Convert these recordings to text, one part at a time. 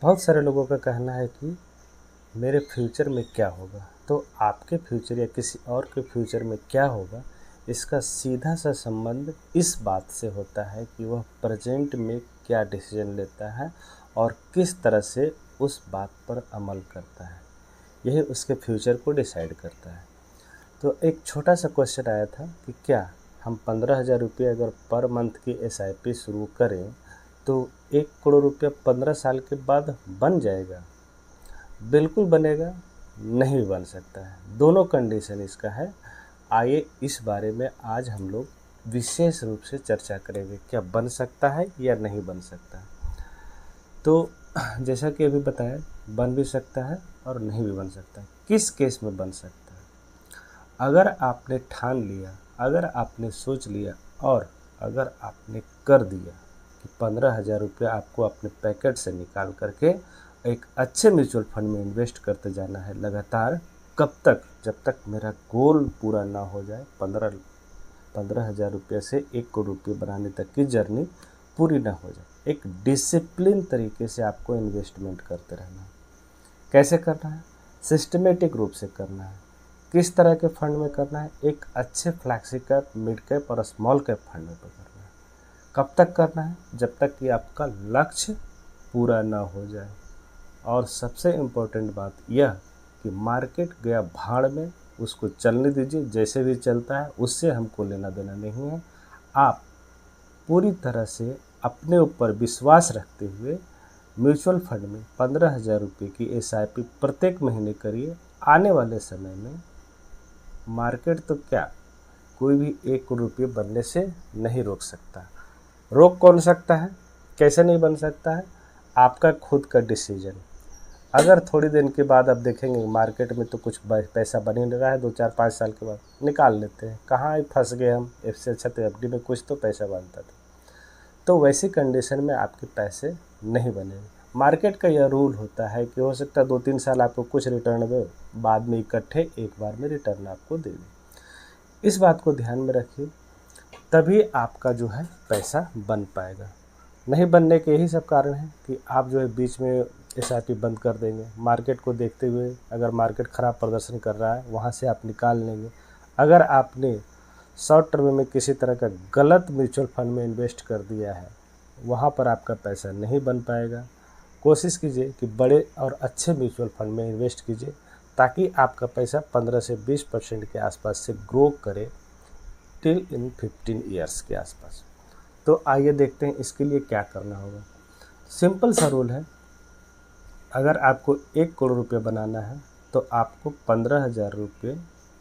बहुत सारे लोगों का कहना है कि मेरे फ्यूचर में क्या होगा, तो आपके फ्यूचर या किसी और के फ्यूचर में क्या होगा, इसका सीधा सा संबंध इस बात से होता है कि वह प्रेजेंट में क्या डिसीजन लेता है और किस तरह से उस बात पर अमल करता है। यही उसके फ्यूचर को डिसाइड करता है। तो एक छोटा सा क्वेश्चन आया था कि क्या हम 15,000 रुपये अगर पर मंथ की SIP शुरू करें तो 1 करोड़ रुपया 15 साल के बाद बन जाएगा? बिल्कुल बनेगा, नहीं बन सकता है। दोनों कंडीशन इसका है। आइए इस बारे में आज हम लोग विशेष रूप से चर्चा करेंगे, क्या बन सकता है या नहीं बन सकता है। तो जैसा कि अभी बताया, बन भी सकता है और नहीं भी बन सकता है। किस केस में बन सकता है? अगर आपने ठान लिया, अगर आपने सोच लिया और अगर आपने कर दिया कि 15,000 रुपया आपको अपने पैकेट से निकाल करके एक अच्छे म्यूचुअल फंड में इन्वेस्ट करते जाना है लगातार, कब तक? जब तक मेरा गोल पूरा ना हो जाए। 15,000 रुपये से 1 करोड़ रुपये बनाने तक की जर्नी पूरी ना हो जाए। एक डिसिप्लिन तरीके से आपको इन्वेस्टमेंट करते रहना है। कैसे करना है? सिस्टमेटिक रूप से करना है। किस तरह के फंड में करना है? एक अच्छे फ्लैक्सी कैप, मिड कैप और स्मॉल कैप फंड में करना है। कब तक करना है? जब तक कि आपका लक्ष्य पूरा ना हो जाए। और सबसे इम्पोर्टेंट बात यह कि मार्केट गया भाड़ में, उसको चलने दीजिए, जैसे भी चलता है उससे हमको लेना देना नहीं है। आप पूरी तरह से अपने ऊपर विश्वास रखते हुए म्यूचुअल फंड में 15,000 रुपये की SIP प्रत्येक महीने करिए। आने वाले समय में मार्केट तो क्या, कोई भी 1 करोड़ रुपये बनने से नहीं रोक सकता। रोक कौन सकता है? कैसे नहीं बन सकता है? आपका खुद का डिसीजन। अगर थोड़ी दिन के बाद आप देखेंगे मार्केट में तो कुछ पैसा बन ही नहीं रहा है, 2 4 5 साल के बाद निकाल लेते हैं, कहाँ फंस गए हम, इससे अच्छा तो FD में कुछ तो पैसा बनता था। तो वैसी कंडीशन में आपके पैसे नहीं बनेंगे। मार्केट का यह रूल होता है कि हो सकता है 2 3 साल आपको कुछ रिटर्न दे, बाद में इकट्ठे एक बार में रिटर्न आपको दे दे। इस बात को ध्यान में रखिए, तभी आपका जो है पैसा बन पाएगा। नहीं बनने के यही सब कारण हैं कि आप जो है बीच में SIP बंद कर देंगे। मार्केट को देखते हुए अगर मार्केट ख़राब प्रदर्शन कर रहा है, वहाँ से आप निकाल लेंगे। अगर आपने शॉर्ट टर्म में किसी तरह का गलत म्यूचुअल फंड में इन्वेस्ट कर दिया है, वहाँ पर आपका पैसा नहीं बन पाएगा। कोशिश कीजिए कि बड़े और अच्छे म्यूचुअल फंड में इन्वेस्ट कीजिए, ताकि आपका पैसा 15 से 20% के आसपास से ग्रो करे टिल इन 15 ईयर्स के आसपास। तो आइए देखते हैं इसके लिए क्या करना होगा। सिंपल सा रूल है, अगर आपको 1 करोड़ रुपये बनाना है तो आपको 15,000 रुपये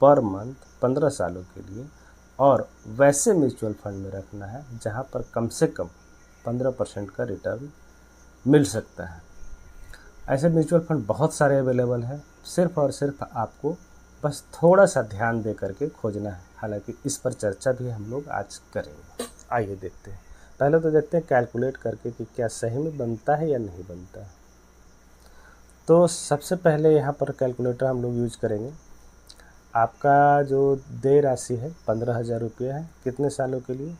पर मंथ 15 सालों के लिए और वैसे म्यूचुअल फंड में रखना है जहां पर कम से कम 15% का रिटर्न मिल सकता है। ऐसे म्यूचुअल फंड बहुत सारे अवेलेबल हैं, सिर्फ और सिर्फ आपको बस थोड़ा सा ध्यान दे करके खोजना है। हालांकि इस पर चर्चा भी हम लोग आज करेंगे। आइए देखते हैं। पहले तो देखते हैं कैलकुलेट करके कि क्या सही में बनता है या नहीं बनता है। तो सबसे पहले यहाँ पर कैलकुलेटर हम लोग यूज करेंगे। आपका जो देय राशि है 15,000 रुपये है, कितने सालों के लिए?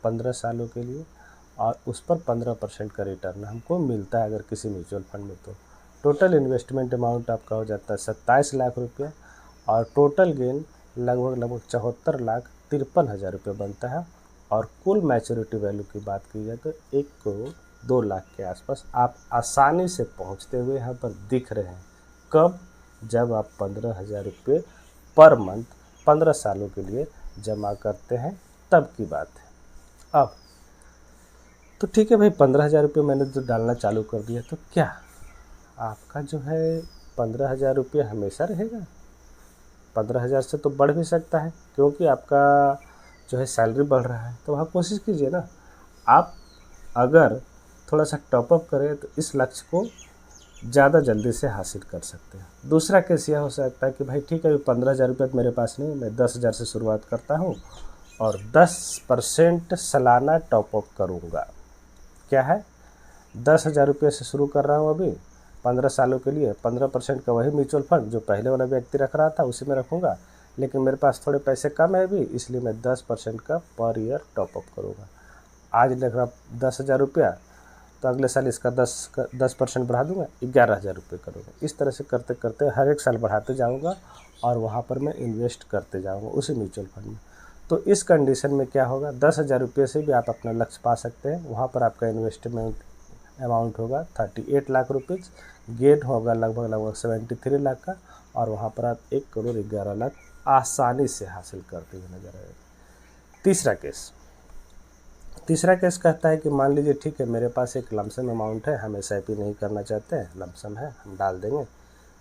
15 सालों के लिए, और उस पर 15% का रिटर्न हमको मिलता है अगर किसी म्यूचुअल फंड में। तो टोटल इन्वेस्टमेंट अमाउंट आपका हो जाता है 27 लाख रुपये और टोटल गेन लगभग 74,53,000 रुपये बनता है। और कुल मैच्योरिटी वैल्यू की बात की जाए तो 1,02,00,000 के आसपास आप आसानी से पहुंचते हुए यहाँ पर दिख रहे हैं। कब? जब आप 15,000 रुपये पर मंथ 15 सालों के लिए जमा करते हैं, तब की बात है। अब तो ठीक है भाई, 15,000 रुपये मैंने जो डालना चालू कर दिया, तो क्या आपका जो है 15,000 रुपये हमेशा रहेगा? 15,000 से तो बढ़ भी सकता है, क्योंकि आपका जो है सैलरी बढ़ रहा है। तो वहाँ कोशिश कीजिए ना, आप अगर थोड़ा सा टॉपअप करें तो इस लक्ष्य को ज़्यादा जल्दी से हासिल कर सकते हैं। दूसरा केस यह हो सकता है कि भाई ठीक है, 15,000 रुपये तो मेरे पास नहीं, मैं 10,000 से शुरुआत करता हूँ और 10% सालाना टॉपअप करूँगा। क्या है, 10,000 रुपये से शुरू कर रहा हूँ अभी 15 सालों के लिए। 15% का वही म्यूचुअल फंड जो पहले वाला व्यक्ति रख रहा था उसी में रखूँगा, लेकिन मेरे पास थोड़े पैसे कम है अभी, इसलिए मैं 10% का पर ईयर टॉपअप करूँगा। आज लग रहा 10,000 रुपया, तो अगले साल इसका 10% बढ़ा दूंगा, 11,000 रुपये करूँगा। इस तरह से करते करते हर एक साल बढ़ाते जाऊँगा और वहाँ पर मैं इन्वेस्ट करते जाऊँगा उसी म्यूचुअल फंड में। तो इस कंडीशन में क्या होगा, 10,000 रुपये से भी आप अपना लक्ष्य पा सकते हैं। वहाँ पर आपका इन्वेस्टमेंट अमाउंट होगा 38 लाख रुपीज़, गेन होगा लगभग 73 लाख का, और वहाँ पर आप 1,11,00,000 आसानी से हासिल करते हुए नजर आएगा। तीसरा केस कहता है कि मान लीजिए ठीक है, मेरे पास एक लमसम अमाउंट है, हम SIP नहीं करना चाहते हैं, लमसम है, हम डाल देंगे,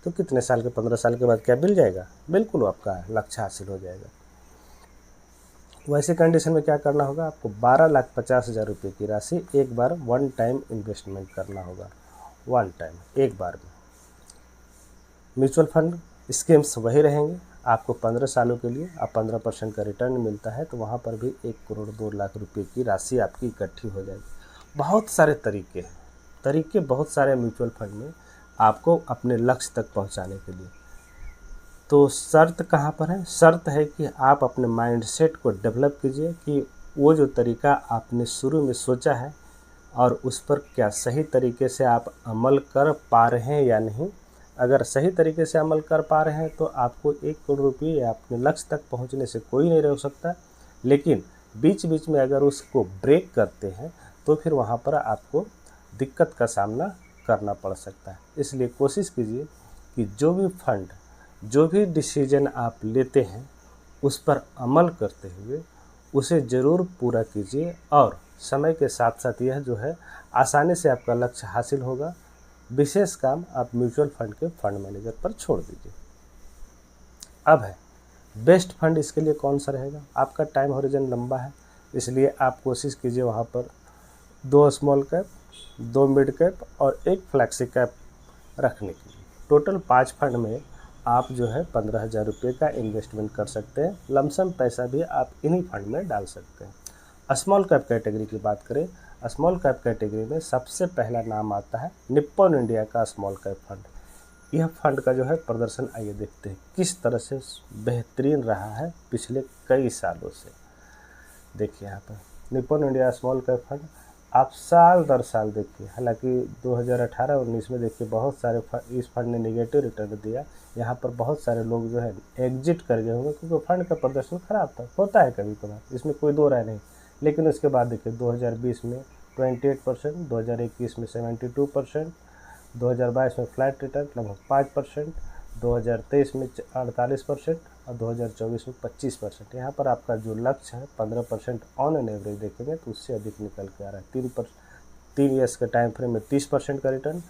तो कितने साल के 15 साल के बाद क्या मिल जाएगा? बिल्कुल आपका लक्ष्य हासिल हो जाएगा। वैसे कंडीशन में क्या करना होगा, आपको 12,50,000 रुपये की राशि एक बार वन टाइम इन्वेस्टमेंट करना होगा, वन टाइम, एक बार में। म्यूचुअल फंड स्कीम्स वही रहेंगे, आपको 15 सालों के लिए अब 15% का रिटर्न मिलता है, तो वहाँ पर भी 1,02,00,000 रुपये की राशि आपकी इकट्ठी हो जाएगी। बहुत सारे तरीके बहुत सारे म्यूचुअल फंड में आपको अपने लक्ष्य तक पहुँचाने के लिए। तो शर्त कहाँ पर है? शर्त है कि आप अपने माइंडसेट को डेवलप कीजिए कि वो जो तरीका आपने शुरू में सोचा है और उस पर क्या सही तरीके से आप अमल कर पा रहे हैं या नहीं। अगर सही तरीके से अमल कर पा रहे हैं तो आपको 1,00,00,000 रुपये अपने लक्ष्य तक पहुंचने से कोई नहीं रोक सकता। लेकिन बीच बीच में अगर उसको ब्रेक करते हैं तो फिर वहाँ पर आपको दिक्कत का सामना करना पड़ सकता है। इसलिए कोशिश कीजिए कि जो भी डिसीजन आप लेते हैं उस पर अमल करते हुए उसे ज़रूर पूरा कीजिए, और समय के साथ साथ यह जो है आसानी से आपका लक्ष्य हासिल होगा। विशेष काम आप म्यूचुअल फंड के फंड मैनेजर पर छोड़ दीजिए। अब है बेस्ट फंड, इसके लिए कौन सा रहेगा? आपका टाइम हॉरिजन लंबा है, इसलिए आप कोशिश कीजिए वहाँ पर 2 स्मॉल कैप, 2 मिड कैप और 1 फ्लैक्सी कैप रखने के लिए। टोटल 5 फंड में आप जो है 15,000 रुपये का इन्वेस्टमेंट कर सकते हैं। लमसम पैसा भी आप इन्हीं फंड में डाल सकते हैं। स्मॉल कैप कैटेगरी की बात करें, स्मॉल कैप कैटेगरी में सबसे पहला नाम आता है निप्पॉन इंडिया का स्मॉल कैप फंड। यह फंड का जो है प्रदर्शन आइए देखते हैं किस तरह से बेहतरीन रहा है पिछले कई सालों से। देखिए यहाँ पर Nippon India small cap fund आप साल दर साल देखिए, हालांकि 2018-19 में देखिए बहुत सारे इस फंड ने नेगेटिव रिटर्न दिया। यहाँ पर बहुत सारे लोग जो है एग्जिट कर गए होंगे क्योंकि फंड का प्रदर्शन खराब था, होता है कभी कभार, इसमें कोई दो राय नहीं। लेकिन उसके बाद देखिए 2020 में 28%, 2021 में 72%, 2022 में फ्लैट रिटर्न लगभग 5%, 2023 में 48% और 2024 में 25%। यहाँ पर आपका जो लक्ष्य है 15% ऑन एन एवरेज देखेंगे तो उससे अधिक निकल के आ रहा है। 3 ईयर्स के टाइम फ्रेम में 30% का रिटर्न,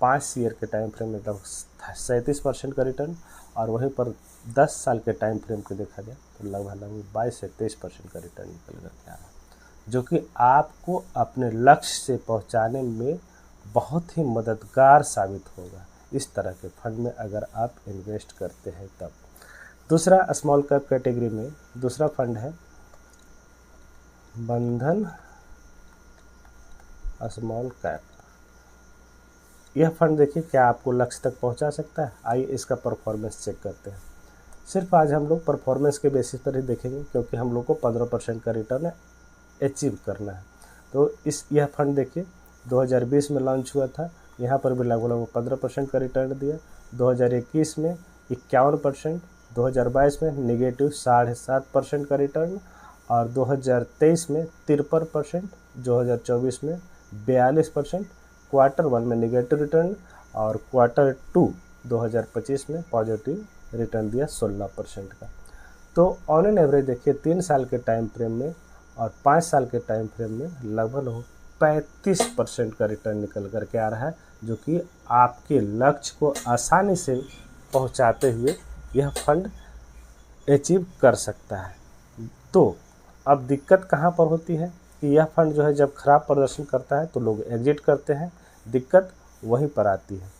5 ईयर के टाइम फ्रेम में लगभग 37% का रिटर्न, और वहीं पर 10 साल के टाइम फ्रेम को देखा जाए तो लगभग 22 से 23% का रिटर्न निकल करके आ रहा है, जो कि आपको अपने लक्ष्य से पहुँचाने में बहुत ही मददगार साबित होगा इस तरह के फंड में अगर आप इन्वेस्ट करते हैं तब। दूसरा स्मॉल कैप कैटेगरी में दूसरा फंड है बंधन स्मॉल कैप। यह फंड देखिए क्या आपको लक्ष्य तक पहुंचा सकता है। आइए इसका परफॉर्मेंस चेक करते हैं। सिर्फ आज हम लोग परफॉर्मेंस के बेसिस पर ही देखेंगे क्योंकि हम लोग को 15% का रिटर्न अचीव करना है। तो यह फंड देखिए 2020 में लॉन्च हुआ था, यहाँ पर भी लगभग 15% का रिटर्न दिया। 2021 में 51%, 2022 में नेगेटिव 7.5% का रिटर्न, और 2023 में 53%, 2024 में 42%, क्वार्टर 1 में नेगेटिव रिटर्न, और क्वार्टर 2 2025 में पॉजिटिव रिटर्न दिया 16% का। तो ऑन एन एवरेज देखिए 3 साल के टाइम फ्रेम में और 5 साल के टाइम फ्रेम में लगभग 35% का रिटर्न निकल करके आ रहा है, जो कि आपके लक्ष्य को आसानी से पहुंचाते हुए यह फंड अचीव कर सकता है। तो अब दिक्कत कहाँ पर होती है कि यह फंड जो है जब खराब प्रदर्शन करता है तो लोग एग्जिट करते हैं, दिक्कत वहीं पर आती है।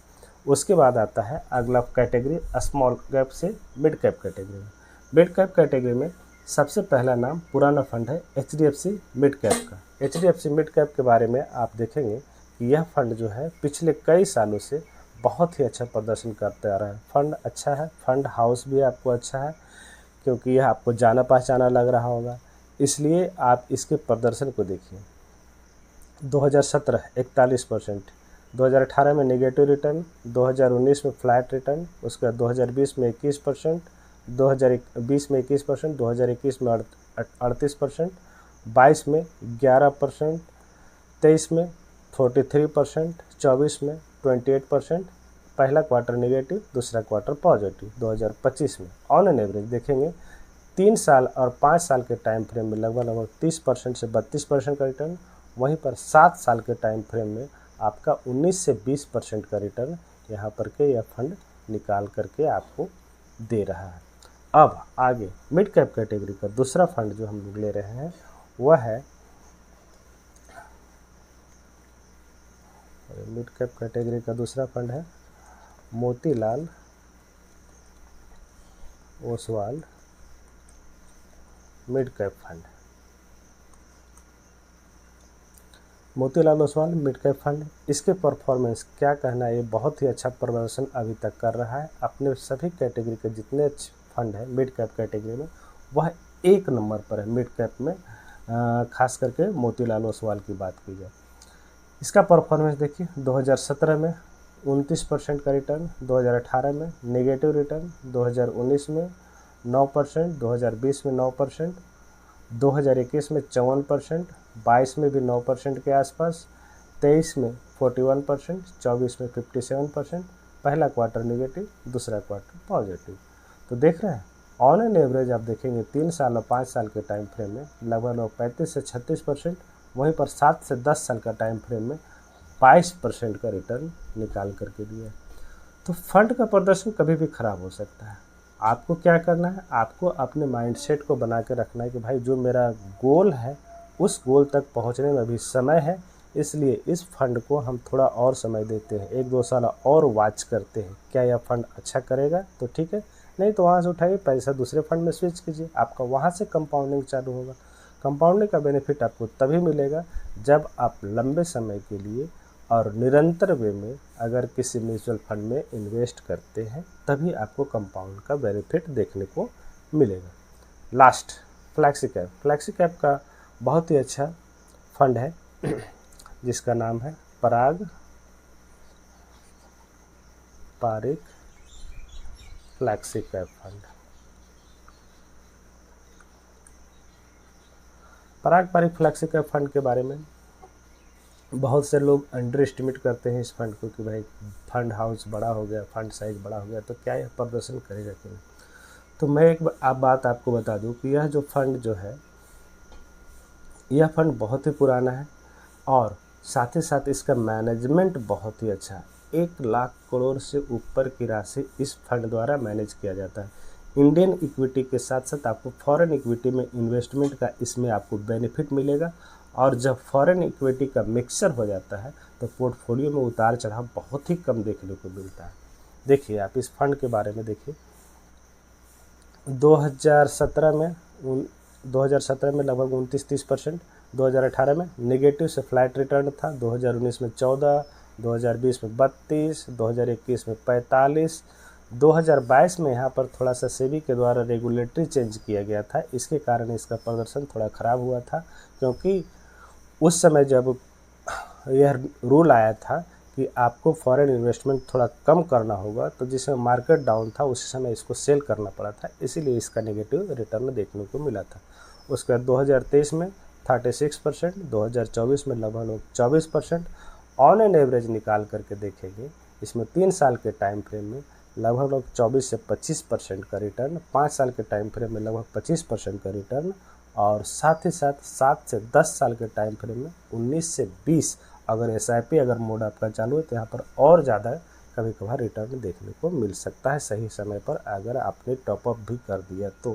उसके बाद आता है अगला कैटेगरी स्मॉल कैप से मिड कैप कैटेगरी में। मिड कैप कैटेगरी में सबसे पहला नाम पुराना फंड है HDFC मिड कैप का। HDFC मिड कैप के बारे में आप देखेंगे कि यह फंड जो है पिछले कई सालों से बहुत ही अच्छा प्रदर्शन करते आ रहा है। फंड अच्छा है, फंड हाउस भी आपको अच्छा है क्योंकि यह आपको जाना पहचाना लग रहा होगा, इसलिए आप इसके प्रदर्शन को देखिए। 2017 41%, 2018 में नेगेटिव रिटर्न, 2019 में फ्लैट रिटर्न, उसके बाद 2020 में 21%, 2020 में 21%, 2021 में 38%, 22 में 11%, 23 में 43%, 24 में 28%। पहला क्वार्टर नेगेटिव, दूसरा क्वार्टर पॉजिटिव। 2025 में ऑन एन एवरेज देखेंगे 3 साल और 5 साल के टाइम फ्रेम में लगभग 30% से 32% का रिटर्न, वहीं पर 7 साल के टाइम फ्रेम में आपका 19 से 20% का रिटर्न यहाँ पर के यह फंड निकाल करके आपको दे रहा है। अब आगे मिड कैप कैटेगरी का दूसरा फंड जो हम लोग ले रहे हैं वह है, मिड कैप कैटेगरी का दूसरा फंड है Motilal Oswal mid cap fund. Motilal Oswal mid cap fund, इसके परफॉर्मेंस क्या कहना है, ये बहुत ही अच्छा प्रदर्शन अभी तक कर रहा है। अपने सभी कैटेगरी के जितने फंड है मिड कैप कैटेगरी में वह 1 नंबर पर है मिड कैप में, खास करके मोतीलाल ओसवाल की बात की जाए। इसका परफॉर्मेंस देखिए 2017 में 29% का रिटर्न, 2018 में नेगेटिव रिटर्न, 2019 में 9%, 2020 में 9%, 2021 में 54%, 22 में भी 9% के आसपास, 23 में 41%, 24 में 57%। पहला क्वार्टर नेगेटिव, दूसरा क्वार्टर पॉजिटिव। तो देख रहे हैं ऑन एन एवरेज आप देखेंगे 3 साल और 5 साल के टाइम फ्रेम में लगभग 35 से 36%, वहीं पर 7 से 10 साल का टाइम फ्रेम में 22% का रिटर्न निकाल करके दिया। तो फंड का प्रदर्शन कभी भी खराब हो सकता है। आपको क्या करना है, आपको अपने माइंडसेट को बना के रखना है कि भाई जो मेरा गोल है उस गोल तक पहुंचने में अभी समय है, इसलिए इस फंड को हम थोड़ा और समय देते हैं, 1-2 साल और वॉच करते हैं, क्या यह फंड अच्छा करेगा तो ठीक है, नहीं तो वहाँ से उठाइए पैसा दूसरे फंड में स्विच कीजिए, आपका वहाँ से कंपाउंडिंग चालू होगा। कंपाउंडिंग का बेनिफिट आपको तभी मिलेगा जब आप लंबे समय के लिए और निरंतर वे में अगर किसी म्यूचुअल फंड में इन्वेस्ट करते हैं, तभी आपको कंपाउंड का बेनिफिट देखने को मिलेगा। Last flexi cap. Flexi cap का बहुत ही अच्छा फंड है जिसका नाम है पराग पारिक फ्लैक्सी कैप फंड। पराग पारिक फ्लैक्सी कैप फंड के बारे में बहुत से लोग अंडर एस्टिमेट करते हैं इस फंड को कि भाई फंड हाउस बड़ा हो गया, फंड साइज बड़ा हो गया तो क्या यह प्रदर्शन करेगा कि नहीं। तो मैं एक बात आपको बता दूं कि यह जो फंड जो है यह फंड बहुत ही पुराना है और साथ ही साथ इसका मैनेजमेंट बहुत ही अच्छा है। 1 लाख करोड़ से ऊपर की राशि इस फंड द्वारा मैनेज किया जाता है। इंडियन इक्विटी के साथ साथ आपको फॉरेन इक्विटी में इन्वेस्टमेंट का इसमें आपको बेनिफिट मिलेगा, और जब फॉरेन इक्विटी का मिक्सचर हो जाता है तो पोर्टफोलियो में उतार चढ़ाव बहुत ही कम देखने को मिलता है। देखिए आप इस फंड के बारे में देखिए 2017 में लगभग 29-30%, 2018 में नेगेटिव से फ्लैट रिटर्न था, 2019 में 14, 2020 में 32, 2021 में 45, 2022 में यहाँ पर थोड़ा सा सेबी के द्वारा रेगुलेटरी चेंज किया गया था, इसके कारण इसका प्रदर्शन थोड़ा ख़राब हुआ था, क्योंकि उस समय जब यह रूल आया था कि आपको फॉरेन इन्वेस्टमेंट थोड़ा कम करना होगा, तो जिसमें मार्केट डाउन था उसी समय इसको सेल करना पड़ा था, इसीलिए इसका नेगेटिव रिटर्न देखने को मिला था। उसके बाद 2023 में 36%, 2024 में लगभग 24%। ऑन एन एवरेज निकाल करके देखेंगे इसमें 3 साल के टाइम फ्रेम में लगभग 24 से 25% का रिटर्न, 5 साल के टाइम फ्रेम में लगभग 25% का रिटर्न, और साथ ही साथ 7 से 10 साल के टाइम फ्रेम में 19 से 20। अगर SIP अगर मोड आपका चालू है तो यहाँ पर और ज़्यादा कभी कभार रिटर्न देखने को मिल सकता है, सही समय पर अगर आपने टॉपअप भी कर दिया तो।